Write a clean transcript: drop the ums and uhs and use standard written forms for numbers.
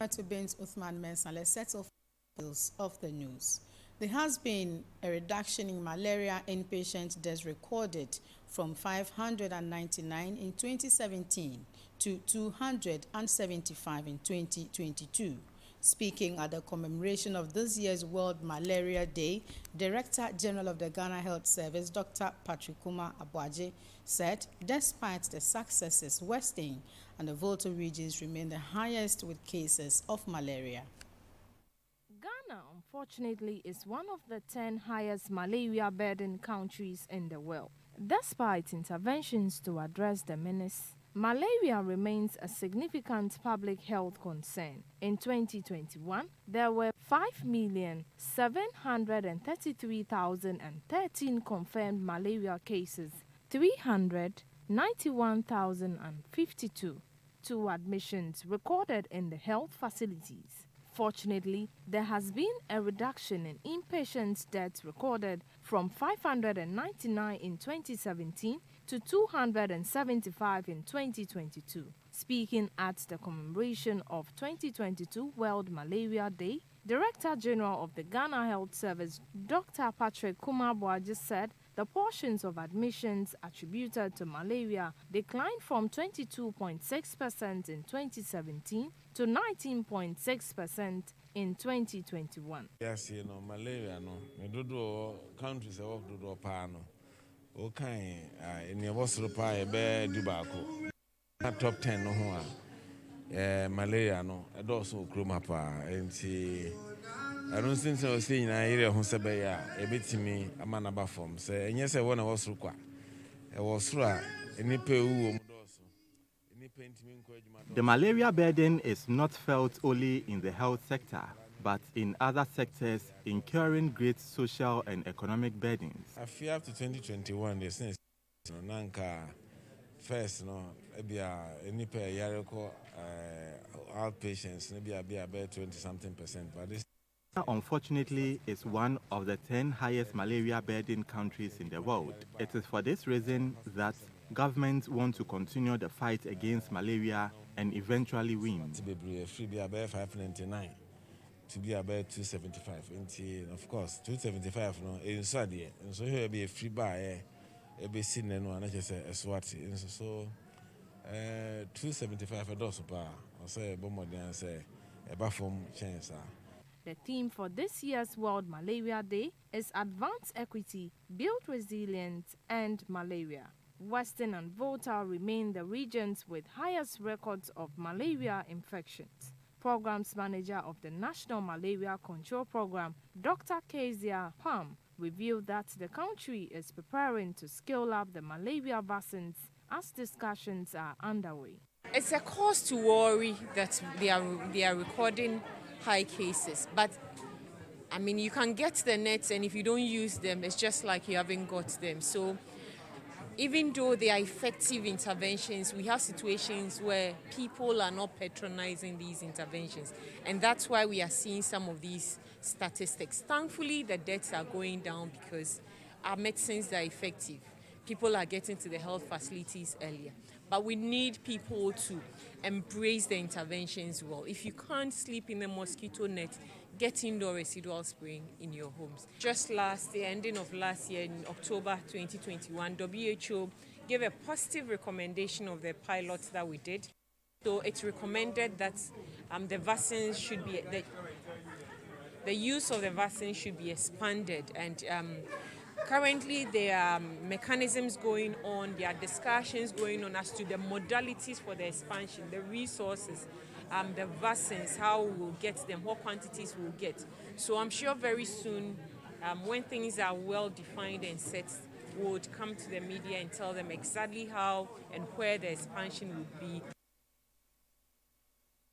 To Bint Uthman Mensah, set of details of the news. There has been a reduction in malaria inpatient deaths recorded from 599 in 2017 to 275 in 2022. Speaking at the commemoration of this year's World Malaria Day, Director General of the Ghana Health Service, Dr. Kuma-Aboagye, said despite the successes, Western and the Volta regions remain the highest with cases of malaria. Ghana, unfortunately, is one of the 10 highest malaria-burden countries in the world. Despite interventions to address the menace, malaria remains a significant public health concern. In 2021, there were 5,733,013 confirmed malaria cases, 391,052 admissions recorded in the health facilities. Fortunately, there has been a reduction in inpatient deaths recorded from 599 in 2017 to 275 in 2022. Speaking at the commemoration of 2022 World Malaria Day, Director General of the Ghana Health Service, Dr. Kuma-Aboagye said the portions of admissions attributed to malaria declined from 22.6% in 2017 to 19.6% in 2021. Yes, malaria, we do countries of do pano. Okay, in your was reply, Dubako. Top 10 no malaria, no, and also Kuma-Aboagye, and see. I don't think so. Seeing an area who said, a bit to me, a man about form. Say, and yes, I want to was required. I was right. The malaria burden is not felt only in the health sector, but in other sectors, incurring great social and economic burdens. I feel up to 2021, the sense, Nanka first, no, maybe a yareko outpatients, maybe about 20-something%, but this. Unfortunately, is one of the 10 highest malaria burden countries in the world. It is for this reason that governments want to continue the fight against malaria and eventually win. To be free, be about 599, to be about 275. And of course, 275 no in Saudi, and so here be a free buy, a be seen and one just a swat. And so 275 a dose of power, or say, Bomodian say, a bathroom chance. The theme for this year's World Malaria Day is Advance Equity, Build Resilience, and Malaria. Western and Volta remain the regions with highest records of malaria infections. Programs Manager of the National Malaria Control Program, Dr. Kezia Pam, revealed that the country is preparing to scale up the malaria vaccines as discussions are underway. It's a cause to worry that they are recording high cases, but I mean, you can get the nets, and if you don't use them, it's just like you haven't got them. So even though they are effective interventions, we have situations where people are not patronizing these interventions, and that's why we are seeing some of these statistics. Thankfully, the deaths are going down because our medicines are effective. People are getting to the health facilities earlier. But we need people to embrace the interventions well. If you can't sleep in a mosquito net, get indoor residual spraying in your homes. Just ending of last year, in October 2021, WHO gave a positive recommendation of the pilots that we did. So it's recommended that the vaccines should be, the use of the vaccine should be expanded, and currently, there are mechanisms going on, there are discussions going on as to the modalities for the expansion, the resources, the vaccines, how we'll get them, what quantities we'll get. So I'm sure very soon, when things are well defined and set, we would come to the media and tell them exactly how and where the expansion will be.